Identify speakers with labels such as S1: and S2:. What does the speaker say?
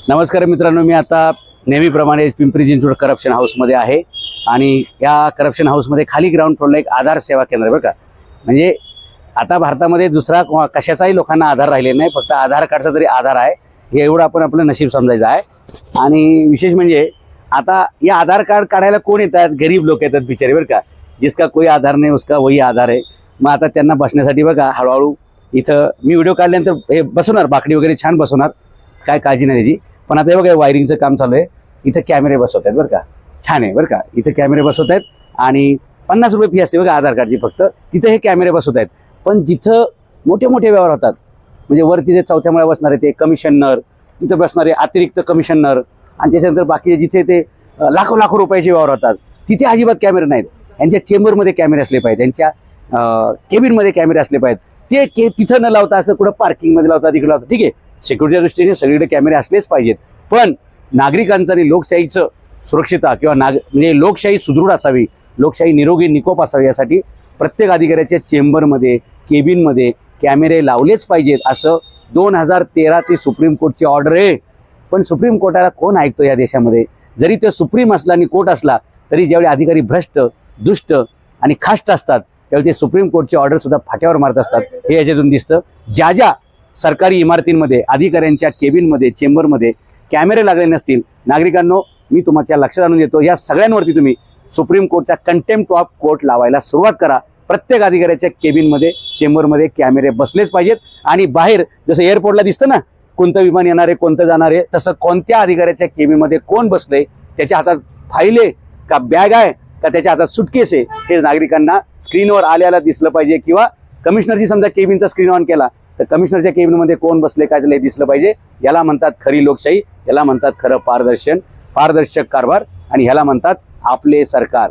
S1: नमस्कार मित्रांनो, मी आता नेहमीप्रमाणे पिंपरी चिंचवड करप्शन हाऊसमध्ये आहे आणि या करप्शन हाऊसमध्ये खाली ग्राउंड फ्लोअरला एक आधार सेवा केंद्र आहे बरं का. म्हणजे आता भारतामध्ये दुसरा कशाचाही लोकांना आधार राहिले नाही, फक्त आधार कार्डचा तरी आधार आहे, हे एवढं आपण आपलं नशीब समजायचं आहे. आणि विशेष म्हणजे आता या आधार कार्ड काढायला कोण येतात? गरीब लोक येतात बिचारे बरं का. जिसका कोई आधार नाही उसका वही आधार आहे. मग आता त्यांना बसण्यासाठी बघा हळूहळू इथं मी व्हिडिओ काढल्यानंतर हे बसवणार, बाकडी वगैरे छान बसवणार, काय काळजी नाही त्याची. पण आता हे बघा वायरिंगचं काम चालू आहे, इथं कॅमेरे बसवत आहेत बरं का. छान आहे बरं का, इथं कॅमेरे बसवत आहेत आणि 50 रुपये फी असते बघा आधार कार्डची फक्त. तिथं हे कॅमेरे बसवत आहेत. पण जिथं मोठे मोठे व्यवहार होतात, म्हणजे वरती ते चौथ्या मळ्यावर बसणारे ते कमिशनर, तिथं बसणारे अतिरिक्त कमिशनर आणि त्याच्यानंतर बाकी जिथे ते लाखो लाखो रुपयाचे व्यवहार होतात, तिथे अजिबात कॅमेरे नाहीत. यांच्या चेंबरमध्ये कॅमेरे असले पाहिजेत, त्यांच्या केबिनमध्ये कॅमेरे असले पाहिजेत. ते तिथं न लावता असं कुठं पार्किंगमध्ये लावतात, तिकडे लावतात, ठीक आहे. सिक्युरिटीच्या दृष्टीने सगळीकडे कॅमेरे असलेच पाहिजेत. पण नागरिकांचं आणि लोकशाहीचं सुरक्षितता किंवा म्हणजे लोकशाही सुदृढ असावी, लोकशाही निरोगी निकोप असावी, यासाठी प्रत्येक अधिकाऱ्याच्या चेंबरमध्ये केबिनमध्ये कॅमेरे लावलेच पाहिजेत, असं 2013ची सुप्रीम कोर्टची ऑर्डर आहे. पण सुप्रीम कोर्टाला कोण ऐकतो या देशामध्ये? जरी ते सुप्रीम असला आणि कोर्ट असला तरी ज्यावेळी अधिकारी भ्रष्ट, दुष्ट आणि खाष्ट असतात त्यावेळी ते सुप्रीम कोर्टची ऑर्डर सुद्धा फाट्यावर मारत असतात, हे याच्यातून दिसतं. ज्या ज्या सरकारी इमारतींमध्ये अधिकाऱ्यांच्या केबिनमध्ये चेंबरमध्ये कॅमेरे लागले नसतील, नागरिकांनो मी तुमच्या लक्षात आणून देतो, या सगळ्यांवरती तुम्ही सुप्रीम कोर्टचा कंटेम्प्ट ऑफ कोर्ट लावायला सुरुवात करा. प्रत्येक अधिकाऱ्याच्या केबिनमध्ये चेंबरमध्ये कॅमेरे बसलेच पाहिजेत. आणि बाहेर जसं एअरपोर्टला दिसतं ना, कोणतं विमान येणार आहे, कोणतं जाणार आहे, तसं कोणत्या अधिकाऱ्याच्या केबिनमध्ये कोण बसलंय, त्याच्या हातात फाईल आहे का बॅग आहे का त्याच्या हातात सुटकेस आहे, हे नागरिकांना स्क्रीनवर आल्याला दिसलं पाहिजे. किंवा कमिशनरची समजा केबिनचा स्क्रीन ऑन केला तर कमिशनरच्या केबिनमध्ये कोण बसले काय झाले दिसलं पाहिजे. याला म्हणतात खरी लोकशाही, याला म्हणतात खरं पारदर्शक कारभार आणि ह्याला म्हणतात आपले सरकार.